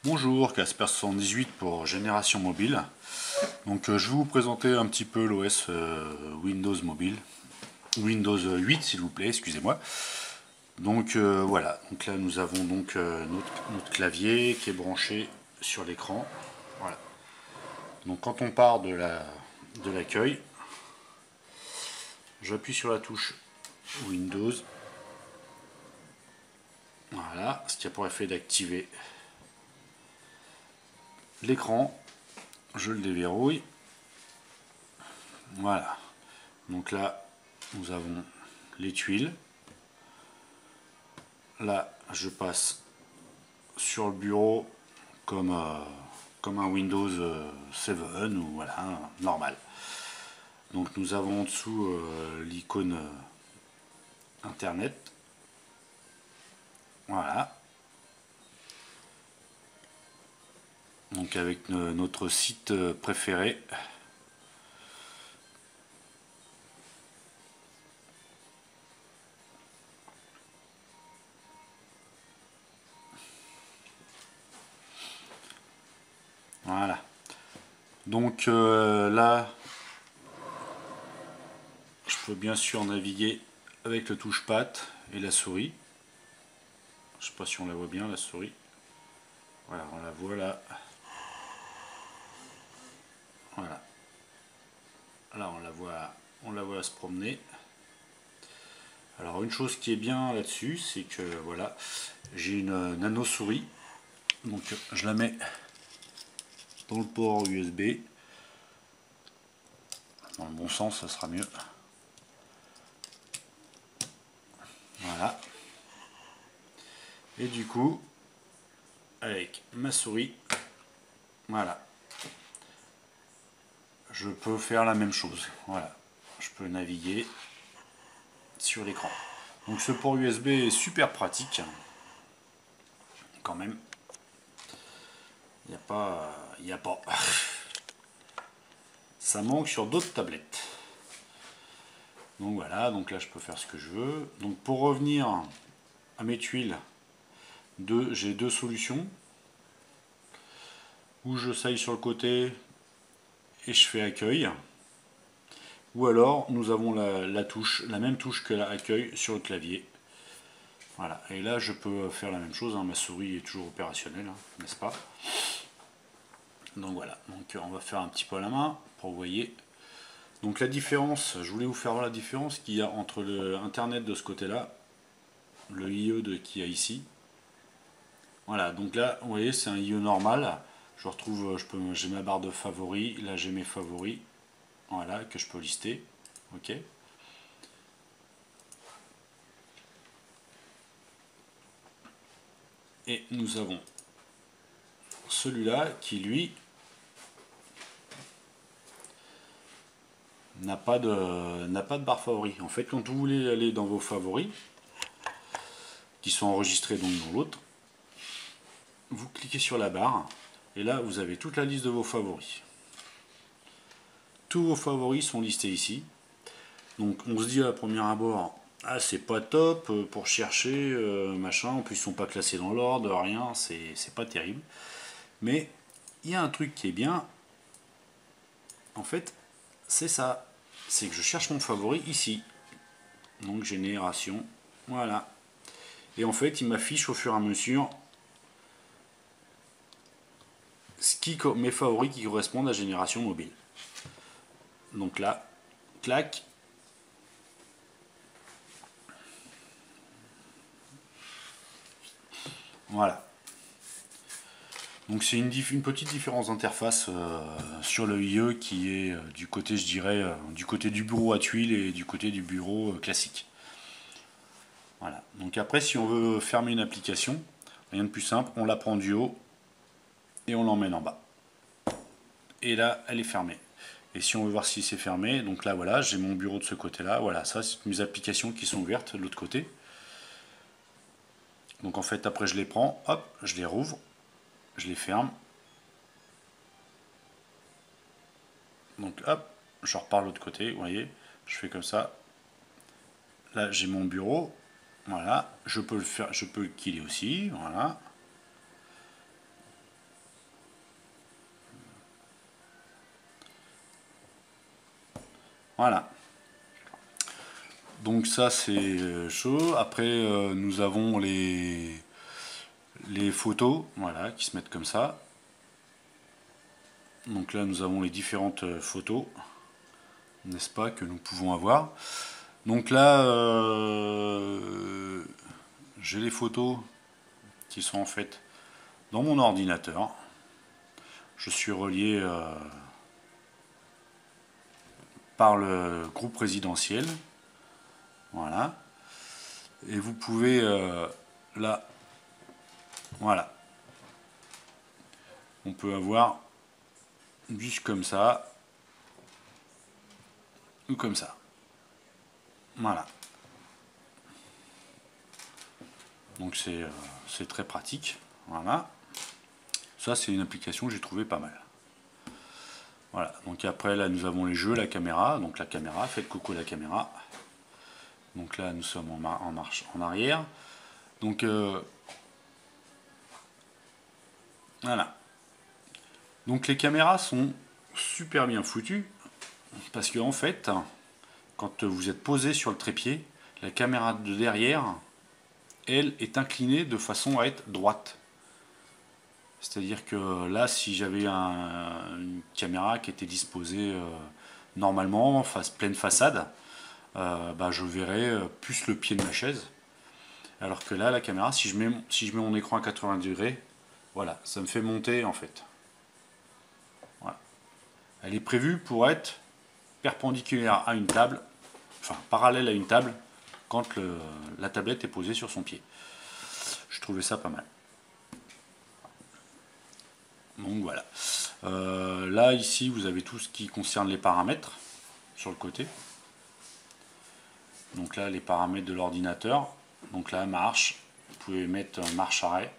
Bonjour, Casper78 pour Génération Mobile. Donc je vais vous présenter un petit peu l'OS Windows Mobile. Windows 8 s'il vous plaît, excusez-moi. Donc voilà, donc là nous avons donc notre clavier qui est branché sur l'écran. Voilà. Donc quand on part de l'accueil, j'appuie sur la touche Windows. Voilà, ce qui a pour effet d'activer l'écran. Je le déverrouille. Voilà. Donc là, nous avons les tuiles. Là, je passe sur le bureau comme un Windows 7 ou voilà, normal. Donc nous avons en dessous l'icône Internet. Voilà. Donc avec notre site préféré. Voilà. Donc là, je peux bien sûr naviguer avec le touchpad et la souris. Je ne sais pas si on la voit bien, la souris. Voilà, on la voit là. Voilà. Là, on la voit se promener. Alors, une chose qui est bien là-dessus, c'est que voilà, j'ai une nano souris. Donc, je la mets dans le port USB. Dans le bon sens, ça sera mieux. Voilà. Et du coup, avec ma souris, voilà, je peux faire la même chose. Voilà, je peux naviguer sur l'écran. Donc ce port USB est super pratique, quand même. Il n'y a pas. Ça manque sur d'autres tablettes. Donc voilà, donc là je peux faire ce que je veux. Donc pour revenir à mes tuiles, j'ai deux solutions. Ou je saille sur le côté et je fais accueil. Ou alors nous avons la même touche que l'accueil sur le clavier. Voilà, et là je peux faire la même chose, hein. Ma souris est toujours opérationnelle, hein, n'est-ce pas? Donc voilà, donc on va faire un petit peu à la main pour vous voyez. Donc la différence, je voulais vous faire voir la différence qu'il y a entre le internet de ce côté-là, le IE qu'il y a ici. Voilà, donc là, vous voyez, c'est un IE normal. Je retrouve, j'ai ma barre de favoris, là j'ai mes favoris, voilà, que je peux lister. Ok. Et nous avons celui-là qui, lui, n'a pas de barre favoris. En fait, quand vous voulez aller dans vos favoris, qui sont enregistrés donc dans l'autre, vous cliquez sur la barre, et là, vous avez toute la liste de vos favoris. Tous vos favoris sont listés ici. Donc, on se dit à premier abord, ah, c'est pas top pour chercher, machin. En plus, ils sont pas classés dans l'ordre, rien, c'est pas terrible. Mais il y a un truc qui est bien, en fait, c'est ça. C'est que je cherche mon favori ici. Donc, génération, voilà. Et en fait, il m'affiche au fur et à mesure mes favoris qui correspondent à génération mobile. Donc là, clac. Voilà. Donc c'est une petite différence d'interface sur le IE qui est du côté, je dirais, du côté du bureau à tuiles et du côté du bureau classique. Voilà. Donc après, si on veut fermer une application, rien de plus simple, on la prend du haut et on l'emmène en bas. Et là, elle est fermée. Et si on veut voir si c'est fermé, donc là voilà, j'ai mon bureau de ce côté-là. Voilà, ça c'est mes applications qui sont ouvertes de l'autre côté. Donc en fait, après je les prends, hop, je les rouvre, je les ferme. Donc hop, je repars de l'autre côté, vous voyez, je fais comme ça. Là j'ai mon bureau, voilà, je peux le killer aussi, voilà. Voilà. Donc ça c'est chaud. Après nous avons les photos, voilà, qui se mettent comme ça. Donc là nous avons les différentes photos, n'est-ce pas, que nous pouvons avoir. Donc là j'ai les photos qui sont en fait dans mon ordinateur. Je suis relié par le groupe résidentiel. Voilà. Et vous pouvez là, voilà. On peut avoir juste comme ça ou comme ça. Voilà. Donc c'est très pratique. Voilà. Ça c'est une application que j'ai trouvé pas mal. Voilà. Donc après là nous avons les jeux, la caméra. Donc la caméra, faites coucou la caméra. Donc là nous sommes en marche en arrière. Donc voilà. Donc les caméras sont super bien foutues parce que en fait, quand vous êtes posé sur le trépied, la caméra de derrière, elle est inclinée de façon à être droite. C'est-à-dire que là, si j'avais une caméra qui était disposée normalement, pleine façade, bah, je verrais plus le pied de ma chaise. Alors que là, la caméra, si je mets mon écran à 80 degrés, voilà, ça me fait monter en fait. Voilà. Elle est prévue pour être perpendiculaire à une table, enfin parallèle à une table, quand la tablette est posée sur son pied. Je trouvais ça pas mal. Donc voilà. Là, ici, vous avez tout ce qui concerne les paramètres sur le côté. Donc là, les paramètres de l'ordinateur. Donc là, marche. Vous pouvez mettre marche arrêt.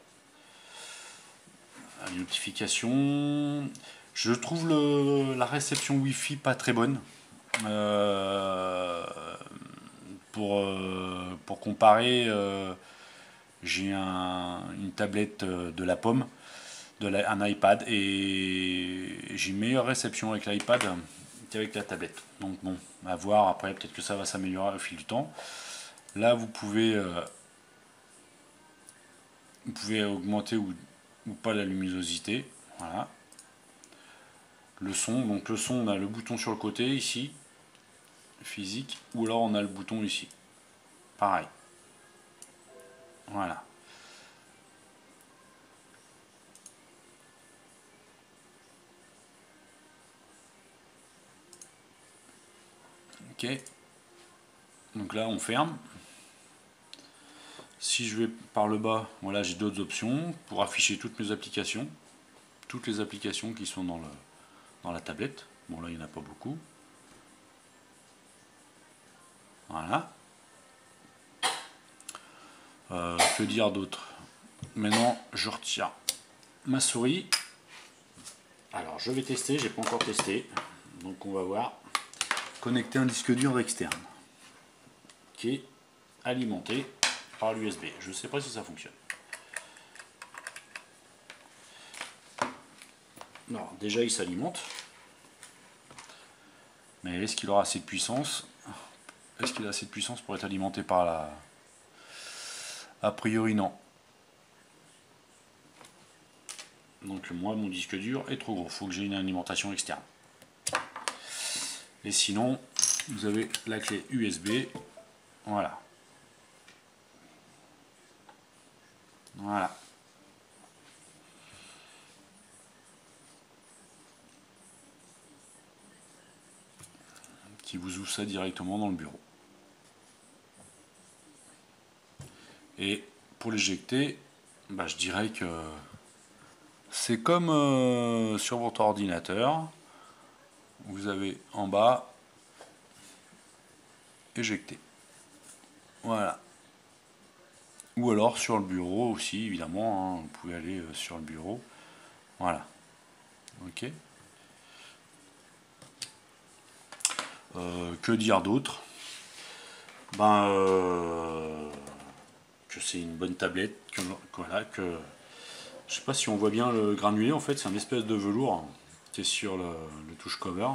Les notifications. Je trouve la réception Wi-Fi pas très bonne. Pour comparer, j'ai une tablette de la Pomme, un iPad, et j'ai une meilleure réception avec l'iPad qu'avec la tablette. Donc bon, à voir après, peut-être que ça va s'améliorer au fil du temps. Là, vous pouvez augmenter ou pas la luminosité. Voilà. Le son, donc le son, on a le bouton sur le côté ici, physique, ou alors on a le bouton ici. Pareil. Voilà. Ok. Donc là, on ferme. Si je vais par le bas, voilà, j'ai d'autres options pour afficher toutes mes applications. Toutes les applications qui sont dans la tablette. Bon, là, il n'y en a pas beaucoup. Voilà. Que dire d'autre? Maintenant, je retire ma souris. Alors, je vais tester, j'ai pas encore testé. Donc, on va voir. Connecter un disque dur externe qui est alimenté par l'USB. Je ne sais pas si ça fonctionne. Non, déjà, il s'alimente. Mais est-ce qu'il aura assez de puissance? Est-ce qu'il a assez de puissance pour être alimenté par la... A priori, non. Donc moi, mon disque dur est trop gros. Il faut que j'ai une alimentation externe. Et sinon, vous avez la clé USB. Voilà. Voilà. Qui vous ouvre ça directement dans le bureau. Et pour l'éjecter, bah, je dirais que c'est comme sur votre ordinateur. Vous avez en bas éjecter. Voilà. Ou alors sur le bureau aussi, évidemment. Hein, vous pouvez aller sur le bureau. Voilà. Ok. Que dire d'autre? Ben, que c'est une bonne tablette. Voilà, que je sais pas si on voit bien le granulé. En fait, c'est un espèce de velours qui est sur le touche cover.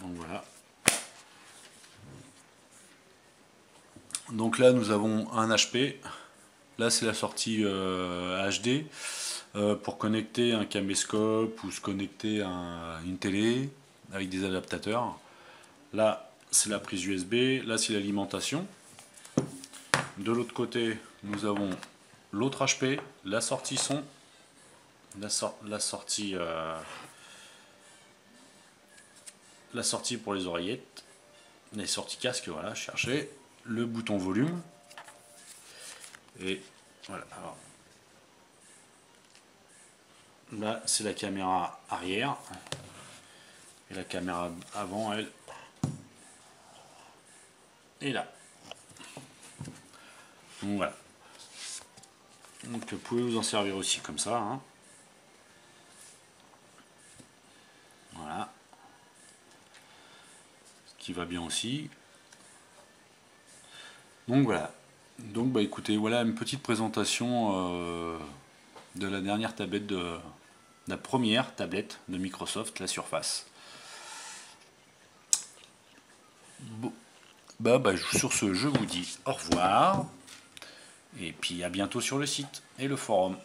Donc voilà. Donc là nous avons un HP. Là c'est la sortie HD pour connecter un caméscope ou se connecter à une télé avec des adaptateurs. Là c'est la prise USB, là c'est l'alimentation. De l'autre côté nous avons l'autre HP, la sortie son, la sortie pour les oreillettes, les sorties casque, voilà, cherchez, le bouton volume, et voilà. Alors, là c'est la caméra arrière, et la caméra avant elle est là. Donc voilà. Donc vous pouvez vous en servir aussi comme ça, hein. Voilà. Ce qui va bien aussi. Donc voilà. Donc bah écoutez, voilà une petite présentation de la dernière tablette de la première tablette de Microsoft, la Surface. Bon. Sur ce, je vous dis au revoir. Et puis à bientôt sur le site et le forum.